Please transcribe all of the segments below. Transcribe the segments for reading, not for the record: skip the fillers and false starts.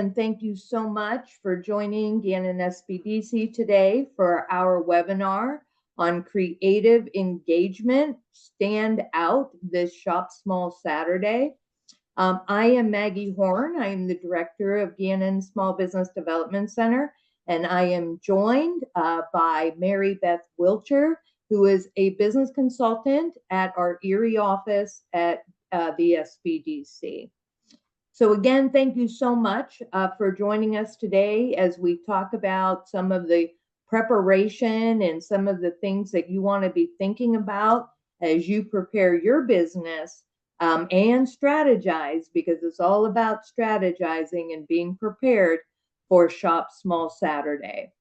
again, thank you so much for joining Gannon SBDC today for our webinar on creative engagement. Stand out this Shop Small Saturday. I am Maggie Horn. I am the director of Gannon Small Business Development Center, and I am joined by Mary Beth Wilcher, who is a business consultant at our Erie office at the SBDC. So again, thank you so much for joining us today as we talk about some of the preparation and some of the things that you want to be thinking about as you prepare your business and strategize, because it's all about strategizing and being prepared for Shop Small Saturday.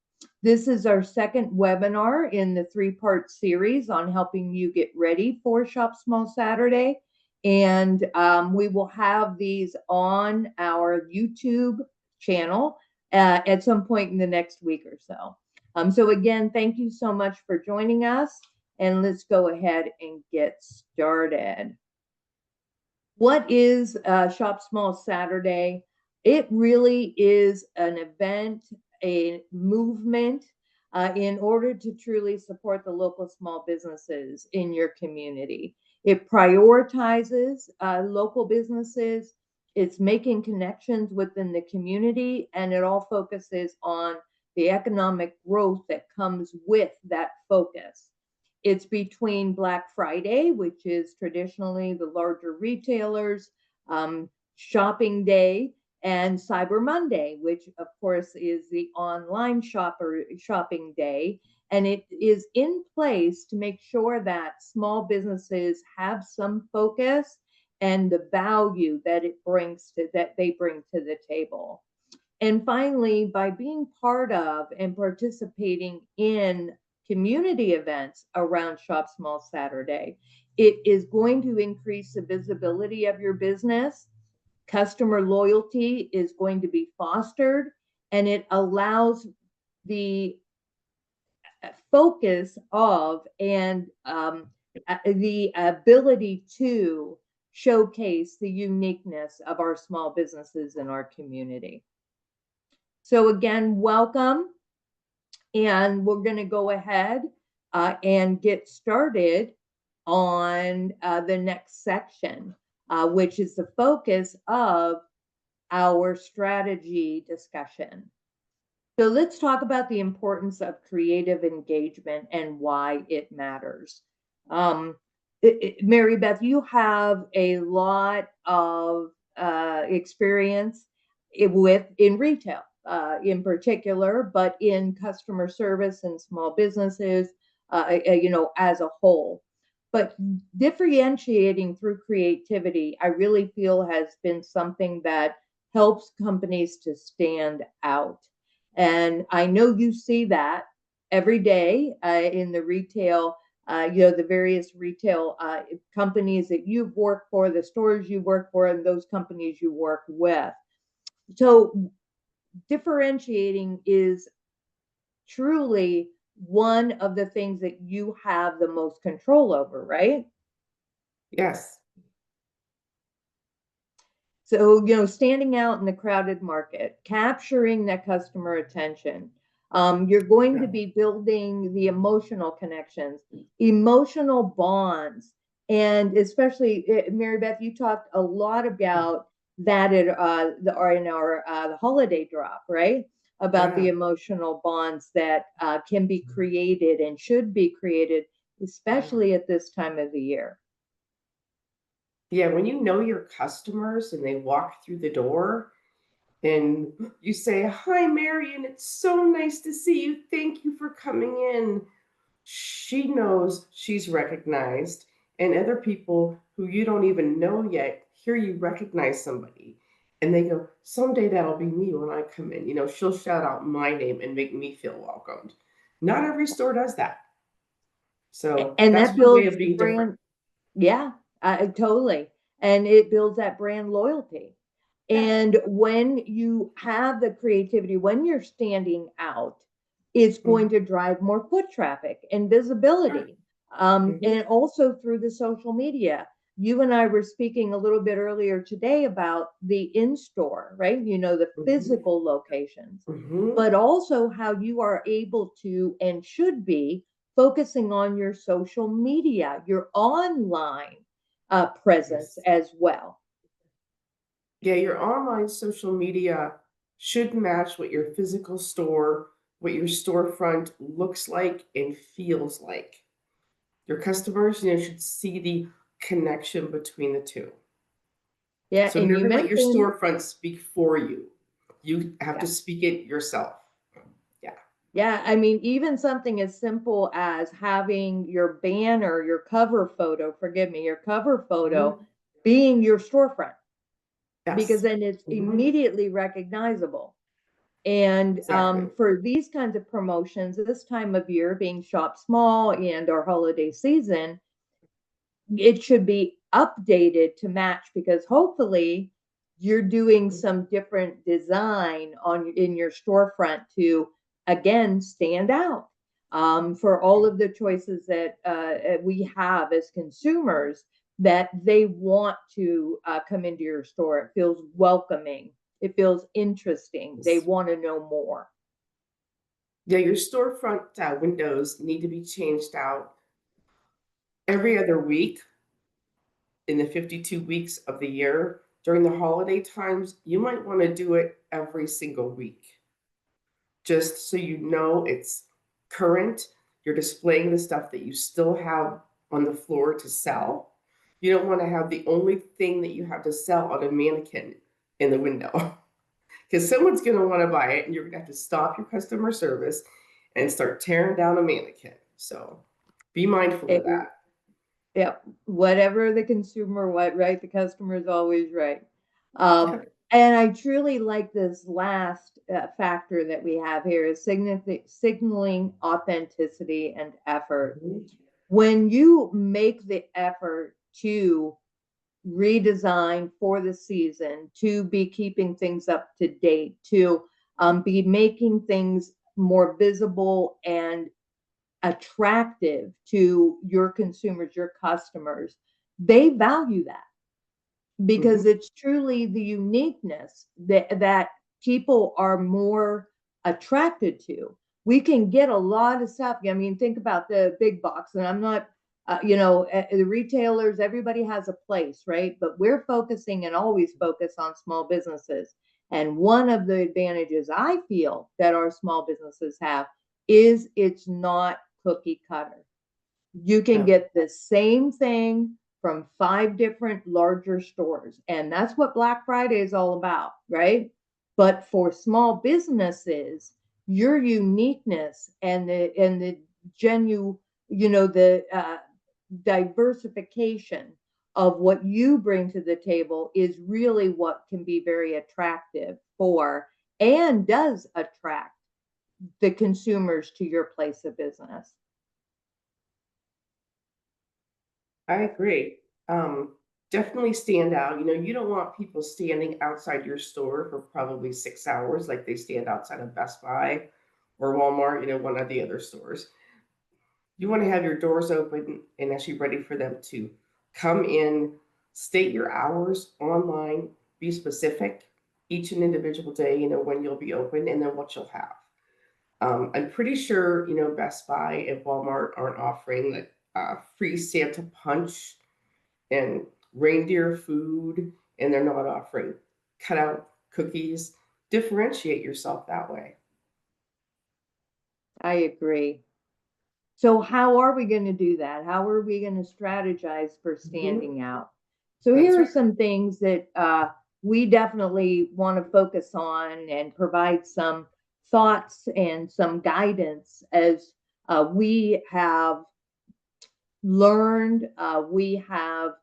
This is our second webinar in the three-part series on helping you get ready for Shop Small Saturday. And we will have these on our YouTube channel at some point in the next week or so. So again, thank you so much for joining us, and let's go ahead and get started. What is Shop Small Saturday? It really is an event, a movement in order to truly support the local small businesses in your community. It prioritizes local businesses. It's making connections within the community, and it all focuses on the economic growth that comes with that focus. It's between Black Friday, which is traditionally the larger retailers' shopping day, and Cyber Monday, which of course is the online shopping day. And it is in place to make sure that small businesses have some focus and the value that they bring to the table. And finally, by being part of and participating in community events around Shop Small Saturday, it is going to increase the visibility of your business. Customer loyalty is going to be fostered, and it allows the focus of and the ability to showcase the uniqueness of our small businesses in our community. So again, welcome, and we're going to go ahead and get started on the next section, which is the focus of our strategy discussion. So let's talk about the importance of creative engagement and why it matters. Mary Beth, you have a lot of experience in retail in particular, but in customer service and small businesses, as a whole. But differentiating through creativity, I really feel has been something that helps companies to stand out. And I know you see that every day in the retail, the various retail companies that you've worked for, the stores you work for, and those companies you work with. So differentiating is truly one of the things that you have the most control over, right? Yes. So, standing out in the crowded market, capturing that customer attention. You're going to be building the emotional connections, emotional bonds. And especially, Mary Beth, you talked a lot about that in our the holiday drop, right? About the emotional bonds that can be created and should be created, especially at this time of the year. Yeah, when you know your customers and they walk through the door and you say, "Hi, Marion, it's so nice to see you. Thank you for coming in." She knows she's recognized, and other people who you don't even know yet hear you recognize somebody. And they go, "Someday that'll be me when I come in." She'll shout out my name and make me feel welcomed. Not every store does that. So and that's that one way builds of being brand, different. yeah, totally. And it builds that brand loyalty. And when you have the creativity, when you're standing out, it's going to drive more foot traffic and visibility. And also through the social media, you and I were speaking a little bit earlier today about the in-store, right? The Mhm. physical locations, Mhm. but also how you are able to and should be focusing on your social media, your online presence Yes. as well. Yeah, your online social media should match what your physical store, what your storefront looks like and feels like. Your customers, should see the connection between the two. Yeah, So and you never let your mentioned, storefront speak for you. You have to yeah. speak it yourself. Yeah. Yeah, I mean, even something as simple as having your banner, your cover photo, forgive me, your cover photo Mhm. being your storefront, because Yes. then it's Mhm. immediately recognizable. And Exactly. for these kinds of promotions, this time of year being shop small and our holiday season, it should be updated to match because hopefully you're doing Mhm. some different design on in your storefront to again stand out for all Yeah. of the choices that we have as consumers that they want to come into your store. It feels welcoming. It feels interesting. They Yes. want to know more. Yeah, your storefront windows need to be changed out every other week in the 52 weeks of the year. During the holiday times, you might want to do it every single week, just so you know it's current. You're displaying the stuff that you still have on the floor to sell. You don't want to have the only thing that you have to sell on a mannequin in the window because someone's going to want to buy it and you're going to have to stop your customer service and start tearing down a mannequin. So be mindful of It, that. yeah, whatever the consumer, what right, the customer is always right. Yeah. And I truly like this last factor that we have here is signaling authenticity and effort. Mhm. When you make the effort to redesign for the season, to be keeping things up to date, to be making things more visible and attractive to your consumers, your customers, they value that because Mhm. it's truly the uniqueness that people are more attracted to. We can get a lot of stuff. I mean, think about the big box, and I'm not, the retailers, everybody has a place, right? But we're focusing and always focus on small businesses. And one of the advantages I feel that our small businesses have is it's not cookie cutter. You can No. get the same thing from 5 different larger stores, and that's what Black Friday is all about, right? But for small businesses, your uniqueness and the genu the diversification of what you bring to the table is really what can be very attractive for and does attract the consumers to your place of business. I agree. Um, Definitely stand out. You don't want people standing outside your store for probably 6 hours like they stand outside of Best Buy or Walmart, one of the other stores. You want to have your doors open and actually ready for them to come in, state your hours online, be specific each and individual day, when you'll be open and then what you'll have. I'm pretty sure, Best Buy and Walmart aren't offering like free Santa punch and reindeer food, and they're not offering cutout cookies. Differentiate yourself that way. I agree. So how are we going to do that? How are we going to strategize for Mhm. standing out? So That's here are right. some things that we definitely want to focus on and provide some thoughts and some guidance as we have learned, we have,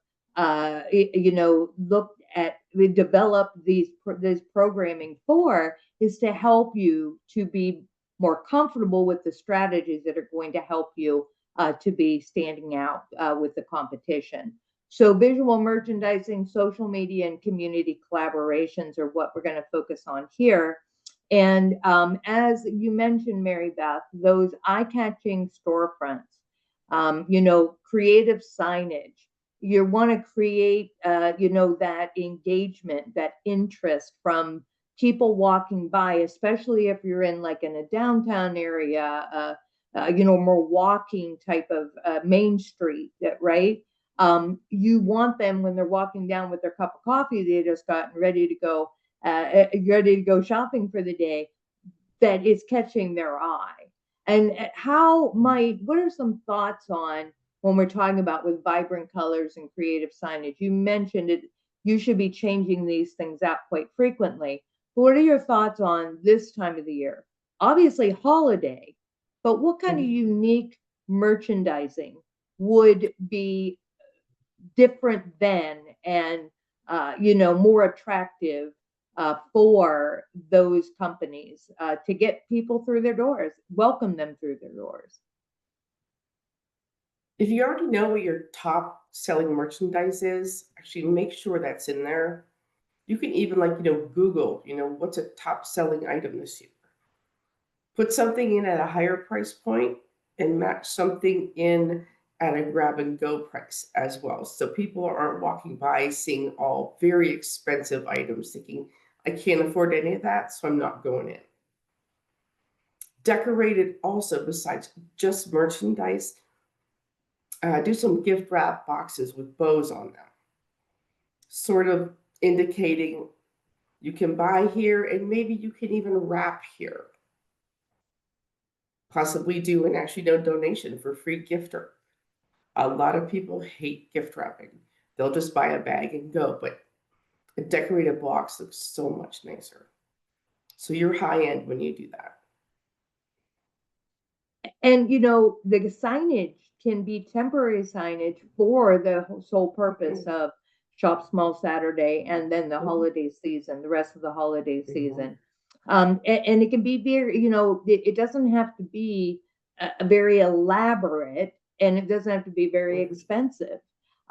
looked at, we developed this programming for is to help you to be more comfortable with the strategies that are going to help you to be standing out with the competition. So, visual merchandising, social media, and community collaborations are what we're going to focus on here. And as you mentioned, Mary Beth, those eye catching storefronts, creative signage. you want to create, that engagement, that interest from people walking by, especially if you're in like in a downtown area, more walking type of main street, right? You want them when they're walking down with their cup of coffee they just gotten ready to go shopping for the day, that is catching their eye. And what are some thoughts on when we're talking about with vibrant colors and creative signage? You mentioned it, you should be changing these things out quite frequently. What are your thoughts on this time of the year? Obviously, holiday, but what kind of unique merchandising would be different then and more attractive for those companies to get people through their doors, welcome them through their doors? If you already know what your top selling merchandise is, actually make sure that's in there. You can even Google, what's a top selling item this year. Put something in at a higher price point and match something in at a grab and go price as well. So people aren't walking by seeing all very expensive items thinking, I can't afford any of that, so I'm not going in. Decorated also, besides just merchandise, do some gift wrap boxes with bows on them, sort of indicating you can buy here and maybe you can even wrap here. Possibly do an donation for free gifter. A lot of people hate gift wrapping. They'll just buy a bag and go, but a decorated box looks so much nicer. So you're high end when you do that. And the signage can be temporary signage for the sole purpose of Shop Small Saturday and then the holiday season, the rest of the holiday season. And it can be very, it doesn't have to be a very elaborate, and it doesn't have to be very expensive.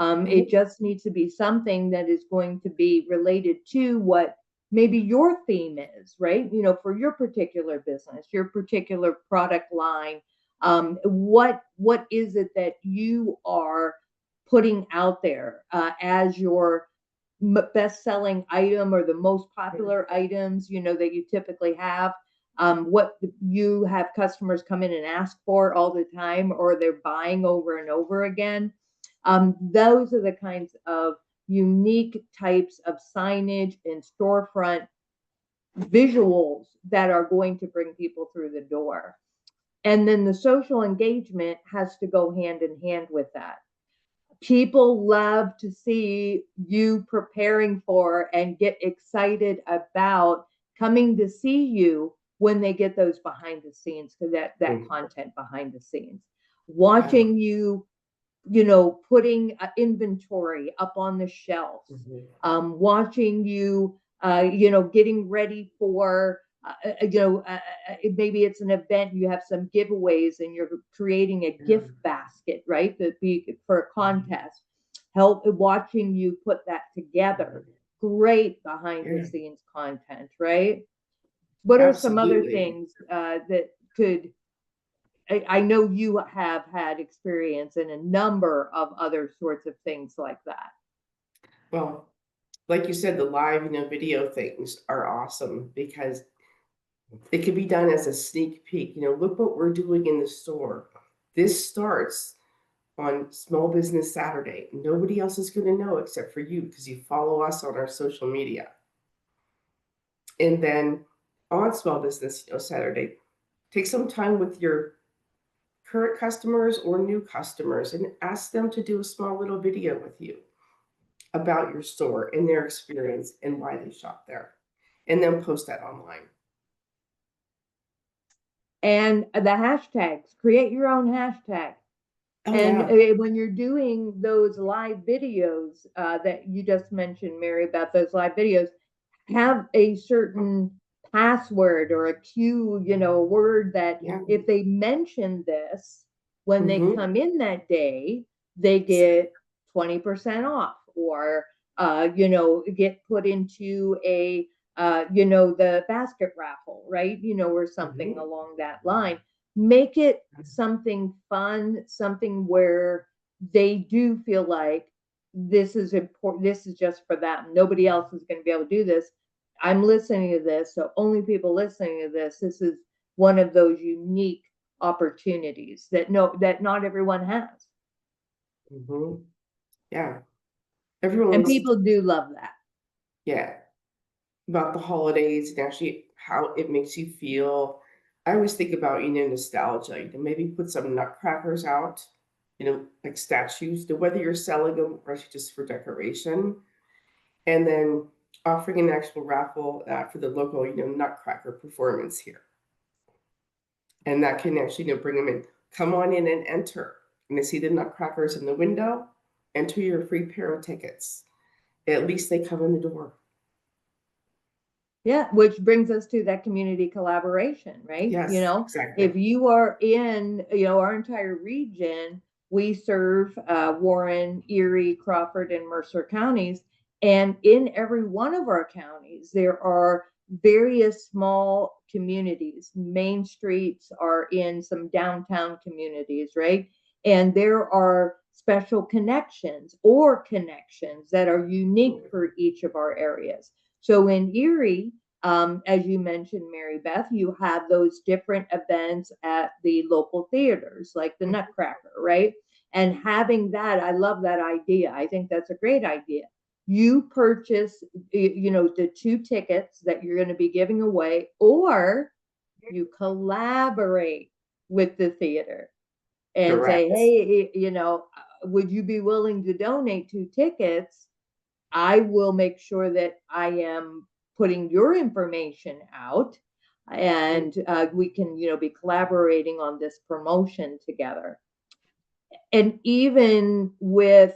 It just needs to be something that is going to be related to what maybe your theme is, right? For your particular business, your particular product line. What is it that you are putting out there as your best-selling item or the most popular items, that you typically have? What you have customers come in and ask for all the time, or they're buying over and over again. Those are the kinds of unique types of signage and storefront visuals that are going to bring people through the door. And then the social engagement has to go hand in hand with that. People love to see you preparing for and get excited about coming to see you when they get those behind the scenes, because that content behind the scenes, watching you, putting inventory up on the shelves, watching you, getting ready for, maybe it's an event, you have some giveaways and you're creating a gift basket, right? That be for a contest. Help watching you put that together. Great behind the scenes content, right? What are some other things that could, I know you have had experience in a number of other sorts of things like that. Well, like you said, the live, video things are awesome because it can be done as a sneak peek. Look what we're doing in the store. This starts on Small Business Saturday. Nobody else is going to know except for you because you follow us on our social media. And then on Small Business Saturday, take some time with your current customers or new customers and ask them to do a small little video with you about your store and their experience and why they shop there, and then post that online. And the hashtags, create your own hashtag. When you're doing those live videos that you just mentioned, Mary, about those live videos, have a certain password or a cue, a word that if they mention this when they come in that day, they get 20% off, or get put into a the basket raffle, right? Or something along that line. Make it something fun, something where they do feel like this is important. This is just for them. Nobody else is going to be able to do this. I'm listening to this. So only people listening to this is one of those unique opportunities that not everyone has. Yeah. Everyone And wants people do love that. yeah, about the holidays and actually how it makes you feel. I always think about, nostalgia, maybe put some nutcrackers out, like statues, whether you're selling them or just for decoration, and then offering an actual raffle for the local, nutcracker performance here. And that can actually, bring them in. Come on in and enter. And they see the nutcrackers in the window, enter your free pair of tickets. At least they come in the door. Yeah, which brings us to that community collaboration, right? Yes, exactly. If you are in, our entire region, we serve Warren, Erie, Crawford, and Mercer counties. And in every one of our counties, there are various small communities. Main streets are in some downtown communities, right? And there are special connections that are unique for each of our areas. So in Erie, as you mentioned, Mary Beth, you have those different events at the local theaters, like the Nutcracker, right? And having that, I love that idea. I think that's a great idea. You purchase, the 2 tickets that you're going to be giving away, or you collaborate with the theater and say, Correct. hey, would you be willing to donate 2 tickets? I will make sure that I am putting your information out, and we can, be collaborating on this promotion together. And even with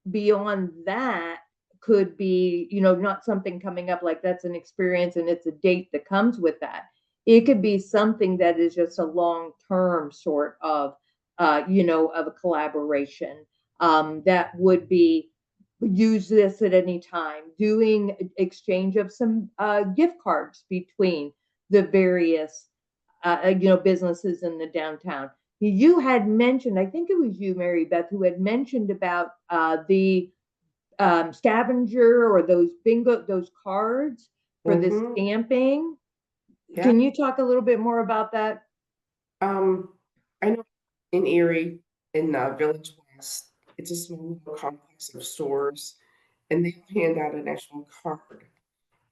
beyond that could be, not something coming up like that's an experience and it's a date that comes with that. It could be something that is just a long-term sort of, of a collaboration that would be use this at any time, doing exchange of some gift cards between the various, businesses in the downtown. You had mentioned, I think it was you, Mary Beth, who had mentioned about the scavenger or those bingo, those cards for the stamping. Yeah. Can you talk a little bit more about that? I know in Erie, in Village West, it's a small little complex of stores, and they hand out an actual card.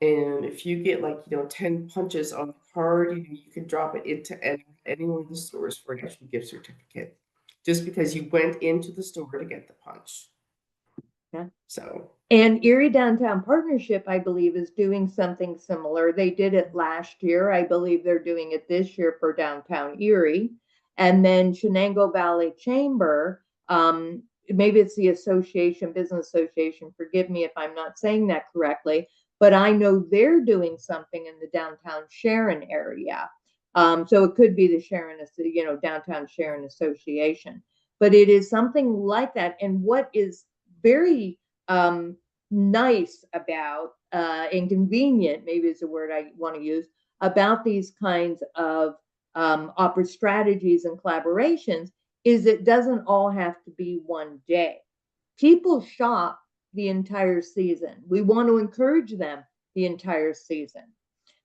And if you get 10 punches on the card, you can drop it into any one of the stores for an actual gift certificate, just because you went into the store to get the punch. Yeah. So And Erie Downtown Partnership, I believe, is doing something similar. They did it last year. I believe they're doing it this year for downtown Erie. And then Shenango Valley Chamber, maybe it's the association, business association. Forgive me if I'm not saying that correctly, but I know they're doing something in the downtown Sharon area. So it could be the Sharon, downtown Sharon Association. But it is something like that. And what is very nice about and convenient, maybe is the word I want to use, about these kinds of strategies and collaborations is it doesn't all have to be one day. People shop the entire season. We want to encourage them the entire season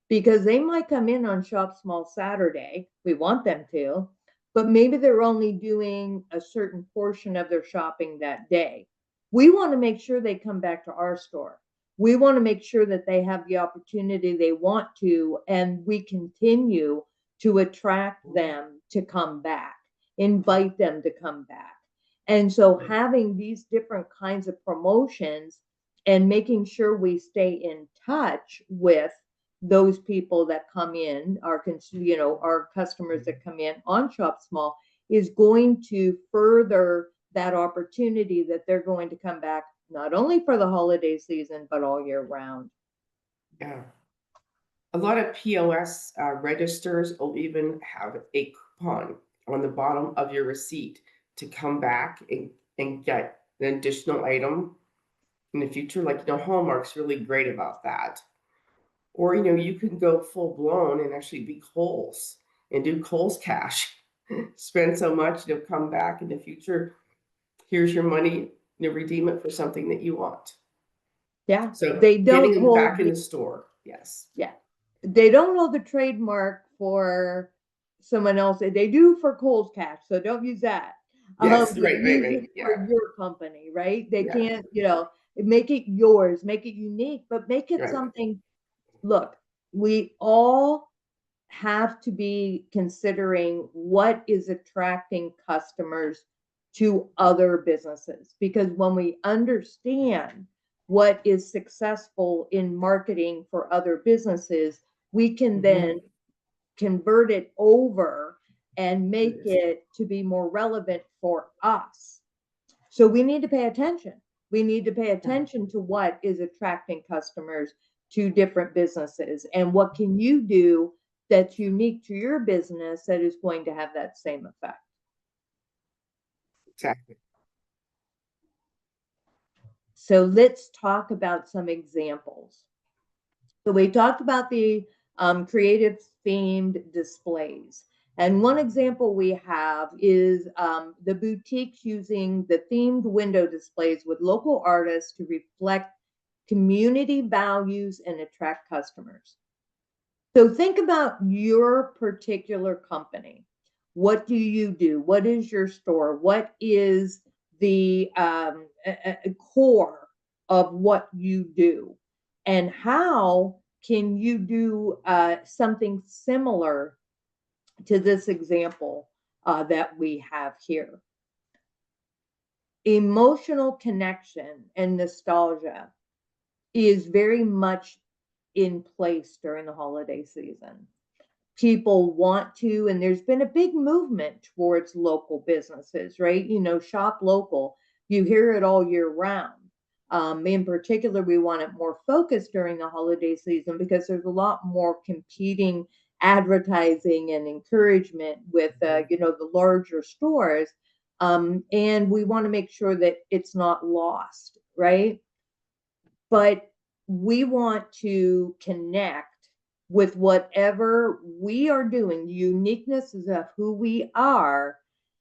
because they might come in on Shop Small Saturday. We want them to, but maybe they're only doing a certain portion of their shopping that day. We want to make sure they come back to our store. We want to make sure that they have the opportunity they want to, and we continue to attract them to come back, invite them to come back. And so having these different kinds of promotions and making sure we stay in touch with those people that come in, our customers that come in on Shop Small, is going to further that opportunity that they're going to come back not only for the holiday season but all year round. Yeah, a lot of POS registers will even have a coupon on the bottom of your receipt to come back and get an additional item in the future. Hallmark's really great about that. Or, you can go full blown and actually be Kohl's and do Kohl's Cash. Spend so much, come back in the future. Here's your money. redeem it for something that you want. Yeah, So they getting don't them hold back in the, the store. Yes. yeah, they don't hold the trademark for someone else. They do for Kohl's Cash, so don't use that. Yes. But Right. Right. use it Right. for Yeah. your company, right? They Yeah. can't, make it yours, make it unique, but make it Right. something. Look, we all have to be considering what is attracting customers to other businesses, because when we understand what is successful in marketing for other businesses, we can then Mhm. convert it over and make Yes. it to be more relevant for us. So we need to pay attention. We need to pay attention to what is attracting customers to different businesses, and what can you do that's unique to your business that is going to have that same effect. Exactly. So let's talk about some examples. So we talked about the creative themed displays. And one example we have is the boutiques using the themed window displays with local artists to reflect community values and attract customers. So think about your particular company. What do you do? What is your store? What is the core of what you do? And how can you do something similar to this example that we have here? Emotional connection and nostalgia is very much in place during the holiday season. People want to, and there's been a big movement towards local businesses, right? Shop local. You hear it all year round. In particular, we want it more focused during the holiday season because there's a lot more competing advertising and encouragement with, the larger stores. And we want to make sure that it's not lost, right? But we want to connect with whatever we are doing, the uniqueness of who we are,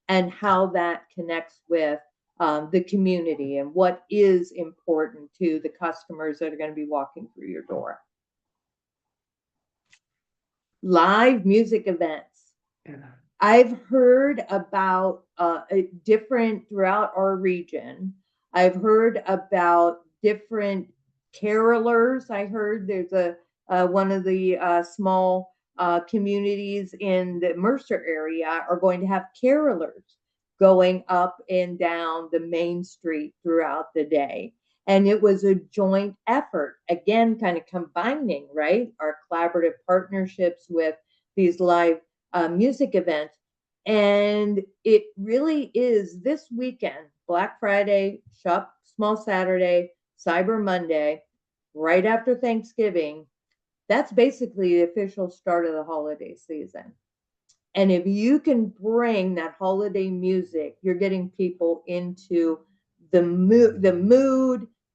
and how that connects with the community and what is important to the customers that are going to be walking through your door. Live music events. Yeah. I've heard about different throughout our region. I've heard about different carolers. I heard there's a one of the small communities in the Mercer area are going to have carolers going up and down the main street throughout the day. And it was a joint effort, again, kind of combining, right, our collaborative partnerships with these live music event. And it really is this weekend, Black Friday, Shop Small Saturday, Cyber Monday, right after Thanksgiving. That's basically the official start of the holiday season. And if you can bring that holiday music, you're getting people into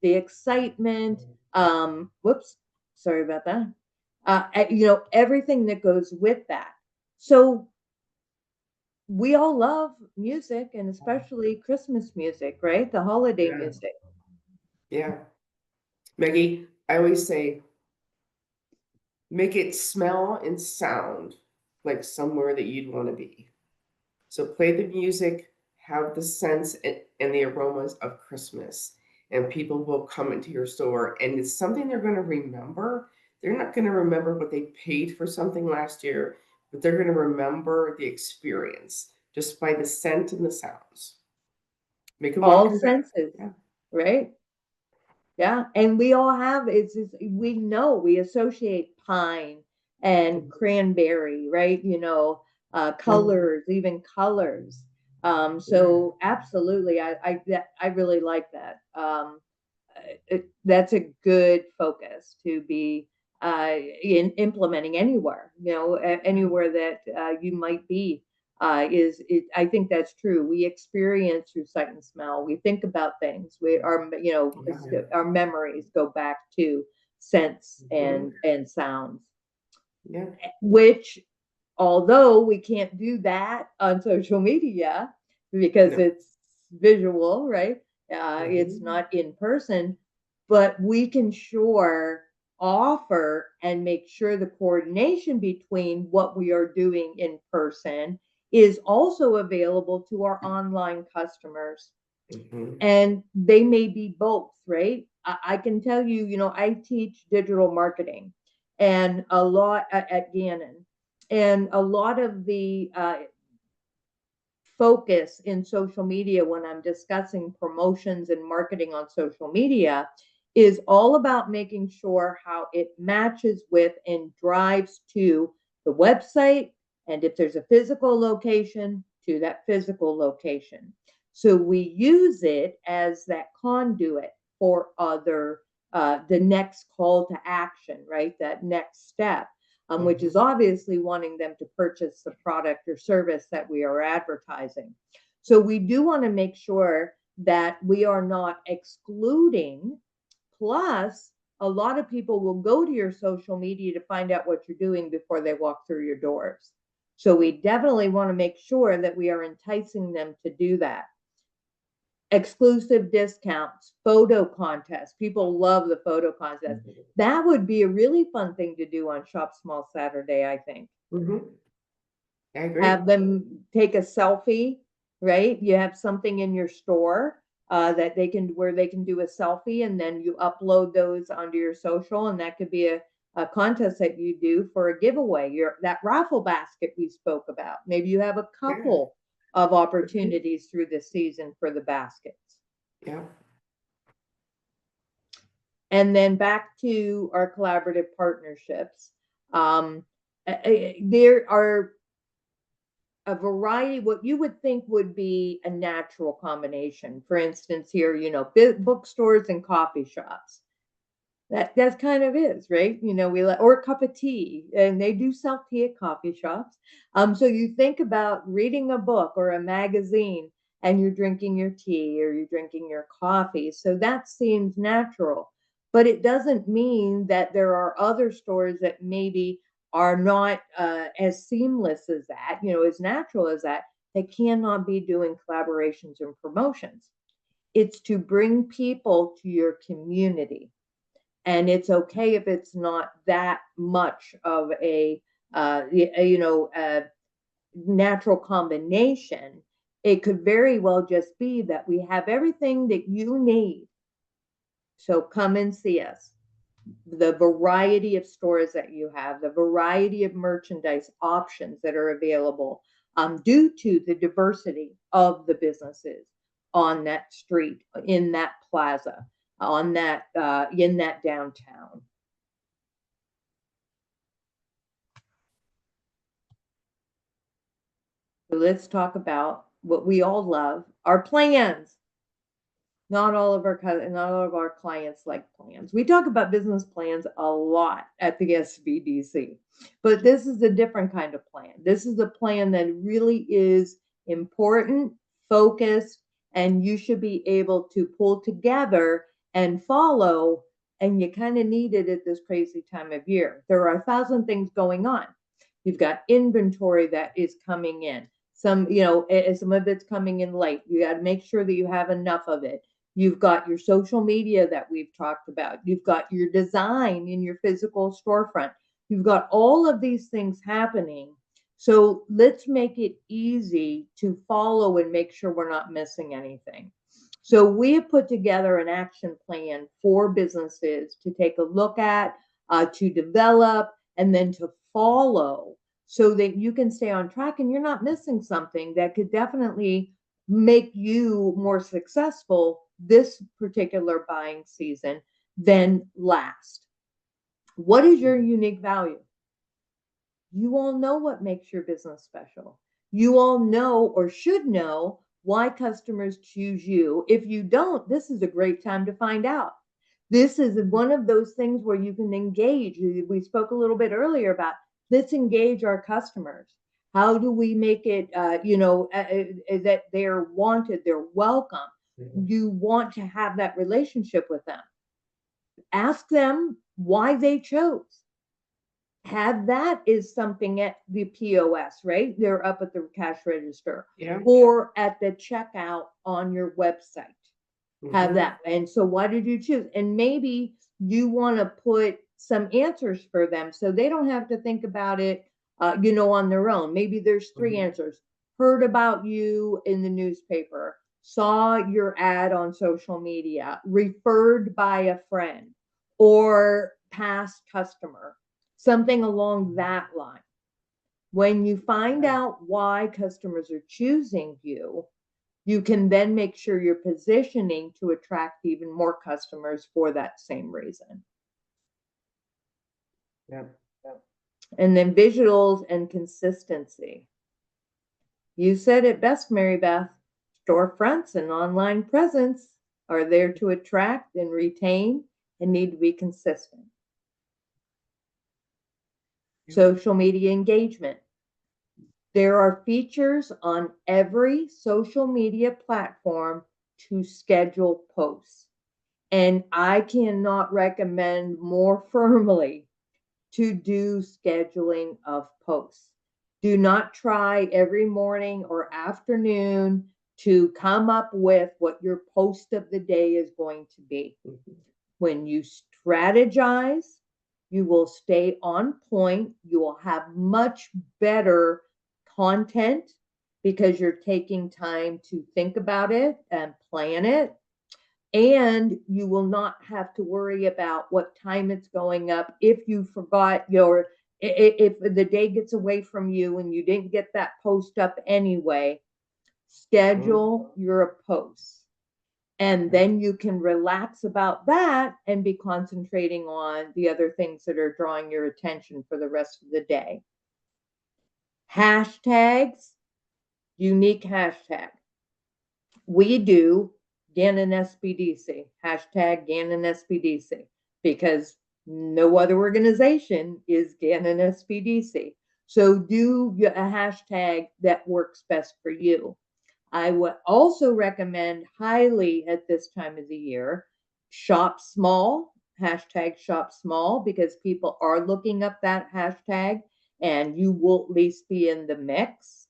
the excitement. Whoops, sorry about that. Everything that goes with that. So we all love music, and especially Christmas music, right? The holiday Yeah. music. Yeah. Maggie, I always say, make it smell and sound like somewhere that you'd want to be. So play the music, have the scents and the aromas of Christmas, and people will come into your store, and it's something they're going to remember. They're not going to remember what they paid for something last year, but they're going to remember the experience just by the scent and the sounds. Make them want to All come back. senses, Yeah. right? Yeah, and we all have, we know we associate pine and cranberry, right? Mhm. Colors, even colors. Yeah. So absolutely, I really like that. That's a good focus to be in implementing anywhere, anywhere that you might be. I think that's true. We experience through sight and smell. We think about things. Yeah. Our memories go back to scents Mhm. and sounds, Yeah. which, although we can't do that on social media because No. it's visual, right? It's not in person, but we can sure offer and make sure the coordination between what we are doing in person is also available to our online customers. And they may be both, right? I can tell you, I teach digital marketing and a lot at Gannon, and a lot of the focus in social media when I'm discussing promotions and marketing on social media is all about making sure how it matches with and drives to the website. And if there's a physical location, to that physical location. So we use it as that conduit for the next call to action, right? That next step, which is obviously wanting them to purchase the product or service that we are advertising. So we do want to make sure that we are not excluding. Plus, a lot of people will go to your social media to find out what you're doing before they walk through your doors. So we definitely want to make sure that we are enticing them to do that. Exclusive discounts, photo contests. People love the photo contest. That would be a really fun thing to do on Shop Small Saturday, I think. I agree. Have them take a selfie, right? You have something in your store that where they can do a selfie, and then you upload those onto your social, and that could be a contest that you do for a giveaway. That raffle basket we spoke about. Maybe you have a couple of opportunities through the season for the baskets. Yeah. And then back to our collaborative partnerships. There are a variety, what you would think would be a natural combination. For instance, here, bookstores and coffee shops. That kind of is, right? Or a cup of tea, and they do sell tea at coffee shops. So you think about reading a book or a magazine, and you're drinking your tea or you're drinking your coffee. So that seems natural, but it doesn't mean that there are other stores that maybe are not as seamless as that, as natural as that. They cannot be doing collaborations and promotions. It's to bring people to your community. And it's okay if it's not that much of a natural combination. It could very well just be that we have everything that you need. So come and see us. The variety of stores that you have, the variety of merchandise options that are available, due to the diversity of the businesses on that street, in that plaza, in that downtown. So let's talk about what we all love, our plans. Not all of our clients like plans. We talk about business plans a lot at the SBDC, but this is a different kind of plan. This is a plan that really is important, focused, and you should be able to pull together and follow. And you kind of need it at this crazy time of year. There are 1,000 things going on. You've got inventory that is coming in. Some of it's coming in late. You got to make sure that you have enough of it. You've got your social media that we've talked about. You've got your design in your physical storefront. You've got all of these things happening. So let's make it easy to follow and make sure we're not missing anything. So we have put together an action plan for businesses to take a look at, to develop, and then to follow so that you can stay on track and you're not missing something that could definitely make you more successful this particular buying season than last. What is your unique value? You all know what makes your business special. You all know or should know why customers choose you. If you don't, this is a great time to find out. This is one of those things where you can engage. We spoke a little bit earlier about let's engage our customers. How do we make it, that they're wanted, they're welcome? You want to have that relationship with them. Ask them why they chose. Have that is something at the POS, right? They're up at the cash register, or at the checkout on your website. have Mhm. that. And so why did you choose? And maybe you want to put some answers for them so they don't have to think about it, on their own. Maybe there's three Mhm. answers. Heard about you in the newspaper, saw your ad on social media, referred by a friend, or past customer, something along that line. When you find Yeah. out why customers are choosing you, you can then make sure you're positioning to attract even more customers for that same reason. Yeah. And then visuals and consistency. You said it best, Mary Beth. Storefronts and online presence are there to attract and retain and need to be consistent. Yeah. Social media engagement. There are features on every social media platform to schedule posts. And I cannot recommend more firmly to do scheduling of posts. Do not try every morning or afternoon to come up with what your post of the day is going to be. Mhm. When you strategize, you will stay on point. You will have much better content because you're taking time to think about it and plan it. And you will not have to worry about what time it's going up if you forgot if the day gets away from you and you didn't get that post up anyway. Mhm. Schedule your posts, and Yeah. then you can relax about that and be concentrating on the other things that are drawing your attention for the rest of the day. Hashtags, unique hashtag. We do Gannon SBDC, hashtag Gannon SBDC, because no other organization is Gannon SBDC. So do a hashtag that works best for you. I would also recommend highly at this time of the year, shop small, hashtag shop small, because people are looking up that hashtag and you will at least be in the mix.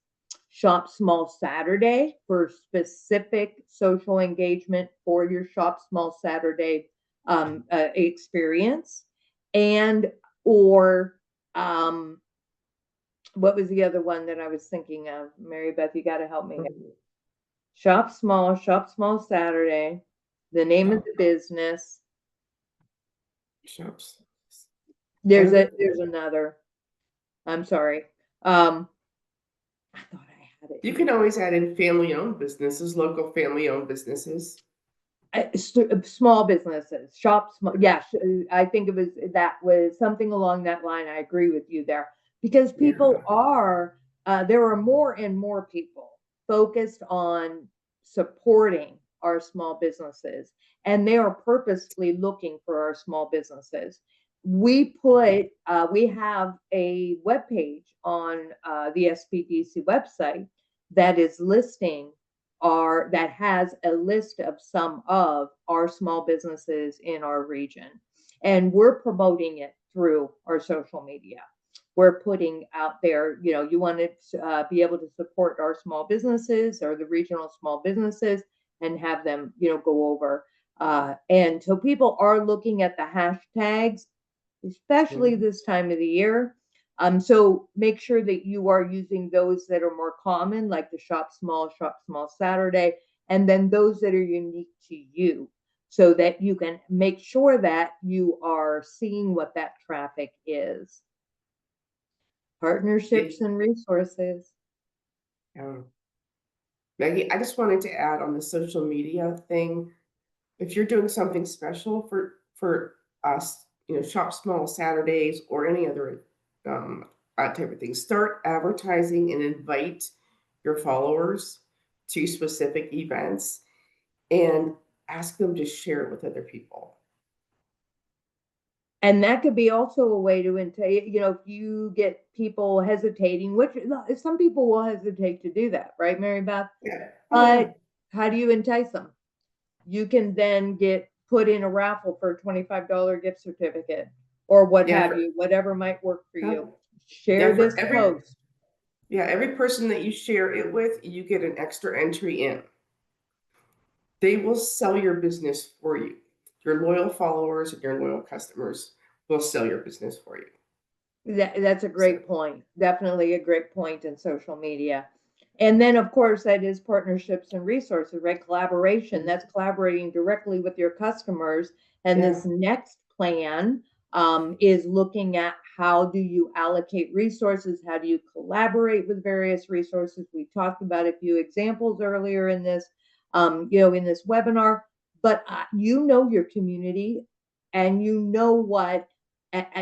Shop Small Saturday for specific social engagement for your Shop Small Saturday experience. And, or, what was the other one that I was thinking of? Mary Beth, you got to help me. Mhm. Shop Small Saturday, the name of Shop. the business. Shops. There's another. I'm sorry. I thought I had it You here. can always add in family-owned businesses, local family-owned businesses. Small businesses, shop small. Yeah, I think it was that was something along that line. I agree with you there because Yeah. there are more and more people focused on supporting our small businesses, and they are purposely looking for our small businesses. We have a web page on the SBDC website that is listing that has a list of some of our small businesses in our region. And we're promoting it through our social media. We're putting out there, you want to be able to support our small businesses or the regional small businesses and have them, go over. And so people are looking at the hashtags, especially Mhm. this time of the year. So make sure that you are using those that are more common, like the Shop Small Saturday, and then those that are unique to you, so that you can make sure that you are seeing what that traffic is. Partnerships and resources. Yeah. Maggie, I just wanted to add on the social media thing. If you're doing something special for us, Shop Small Saturdays or any other type of thing, start advertising and invite your followers to specific events and ask them to share it with other people. And that could be also a way to entice, if you get people hesitating, which some people will hesitate to do that, right, Mary Beth? Yeah. Oh yeah. But how do you entice them? You can then get put in a raffle for a $25 gift certificate or what Yeah. have you, whatever might work for Yeah. you. Share Yeah. this For every post. yeah every person that you share it with, you get an extra entry in. They will sell your business for you. Your loyal followers and your loyal customers will sell your business for you. That's a So, great point. Definitely a great point in social media. And then, of course, that is partnerships and resources, right? Collaboration. That's collaborating directly with your customers. And yeah. this next plan is looking at how do you allocate resources? How do you collaborate with various resources? We talked about a few examples earlier in this, in this webinar. But you know your community, and you know what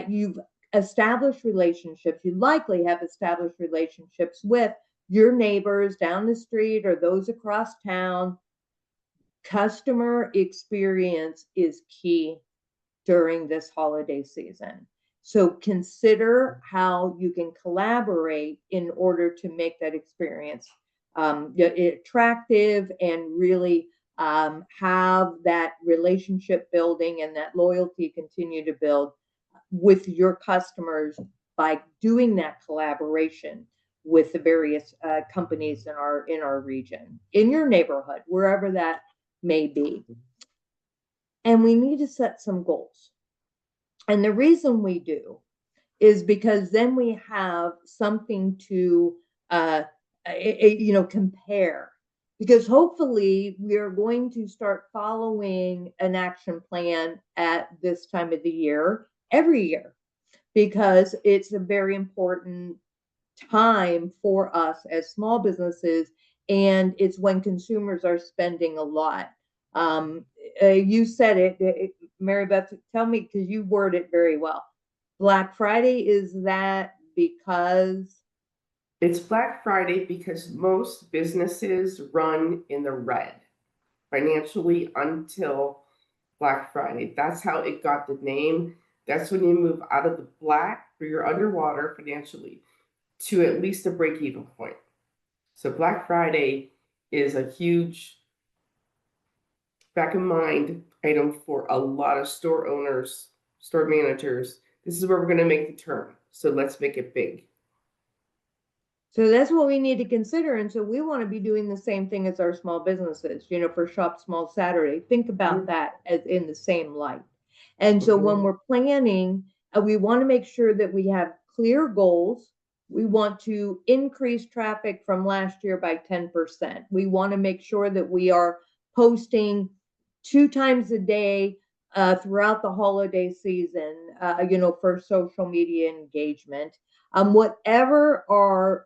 you've established relationships. You likely have established relationships with your neighbors down the street or those across town. Customer experience is key during this holiday season. So consider how you can collaborate in order to make that experience attractive and really have that relationship building and that loyalty continue to build with your customers by doing that collaboration with the various companies in our region, in your neighborhood, wherever that may be. And we need to set some goals. And the reason we do is because then we have something to compare, because hopefully we're going to start following an action plan at this time of the year every year, because it's a very important time for us as small businesses, and it's when consumers are spending a lot. You said it, Mary Beth, tell me, because you word it very well. Black Friday, is that because? It's Black Friday because most businesses run in the red financially until Black Friday. That's how it got the name. That's when you move out of the black, where you're underwater financially, to at least a break even point. So Black Friday is a huge back in mind item for a lot of store owners, store managers. This is where we're going to make the turn. So let's make it big. So that's what we need to consider. And so we want to be doing the same thing as our small businesses, for Shop Small Saturday. Think about that as in the same light. And so when we're planning, we want to make sure that we have clear goals. We want to increase traffic from last year by 10%. We want to make sure that we are posting 2 times a day throughout the holiday season, for social media engagement. Whatever our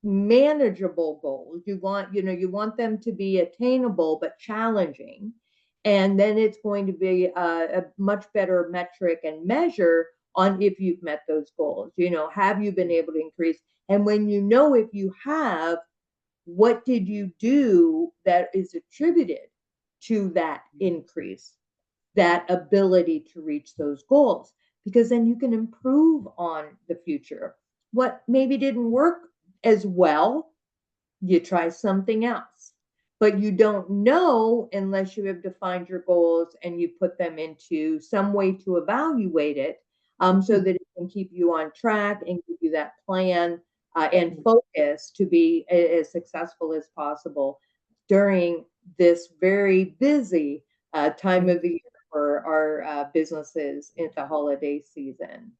manageable goals, you want them to be attainable but challenging, and then it's going to be a much better metric and measure on if you've met those goals. Have you been able to increase? And when if you have, what did you do that is attributed to that increase, that ability to reach those goals? Because then you can improve on the future. What maybe didn't work as well, you try something else. But you don't know unless you have defined your goals and you put them into some way to evaluate it, so that it can keep you on track and give you that plan and focus to be as successful as possible during this very busy time of the year for our businesses in the holiday season.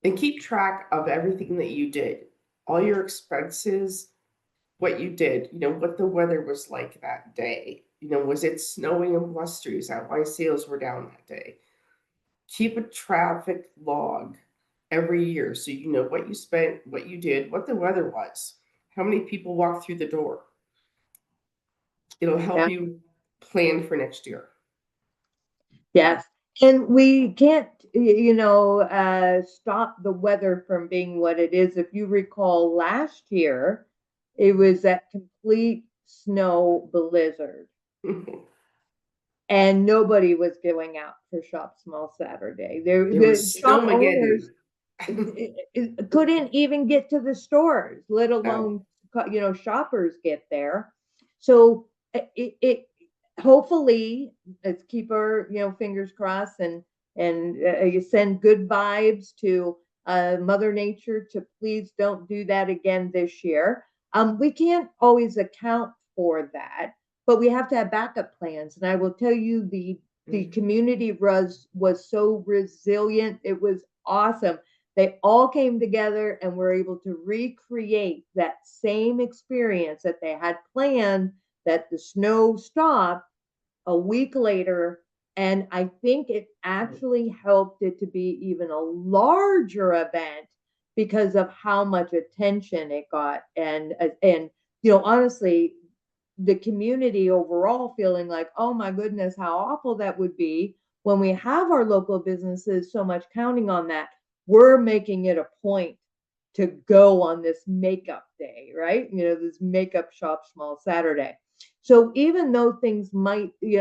And keep track of everything that you did, all your expenses, what you did, what the weather was like that day. Was it snowing and blustery? Is that why sales were down that day? Keep a traffic log every year so you know what you spent, what you did, what the weather was, how many people walked through the door. It'll help you plan for next year. Yes. And we can't, stop the weather from being what it is. If you recall last year, it was that complete snow blizzard. And nobody was going out for Shop Small Saturday. The shop owners couldn't even get to the stores, let alone, shoppers get there. So it hopefully, let's keep our fingers crossed, and you send good vibes to Mother Nature to please don't do that again this year. We can't always account for that, but we have to have backup plans. And I will tell you, the community was so resilient. It was awesome. They all came together and were able to recreate that same experience that they had planned, that the snow stopped a week later. And I think it actually helped it to be even a larger event because of how much attention it got. And honestly, the community overall feeling like, oh my goodness, how awful that would be when we have our local businesses so much counting on that. We're making it a point to go on this makeup day, right? This makeup shop small Saturday. So even though things might, we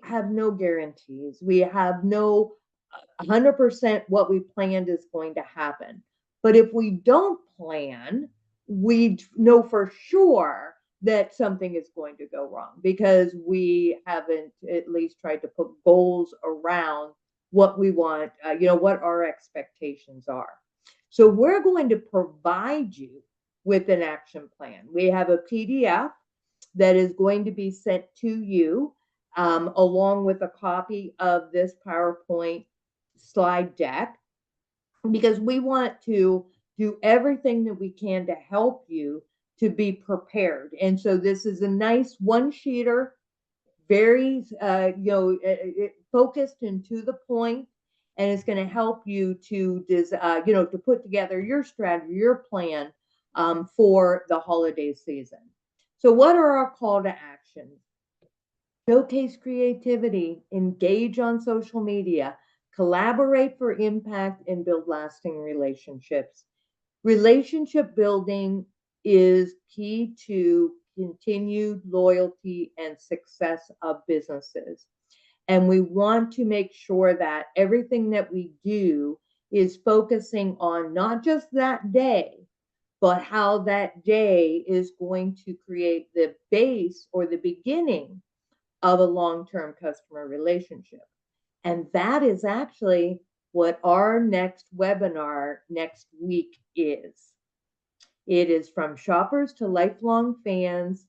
have no guarantees. We have no 100% what we planned is going to happen. But if we don't plan, we know for sure that something is going to go wrong because we haven't at least tried to put goals around what we want, what our expectations are. So we're going to provide you with an action plan. We have a PDF that is going to be sent to you along with a copy of this PowerPoint slide deck, because we want to do everything that we can to help you to be prepared. And so this is a nice one-sheeter, very focused and to the point, and it's going to help you to to put together your strategy, your plan for the holiday season. So what are our call to actions? Showcase creativity, engage on social media, collaborate for impact, and build lasting relationships. Relationship building is key to continued loyalty and success of businesses. And we want to make sure that everything that we do is focusing on not just that day, but how that day is going to create the base or the beginning of a long-term customer relationship. And that is actually what our next webinar next week is. It is from shoppers to lifelong fans,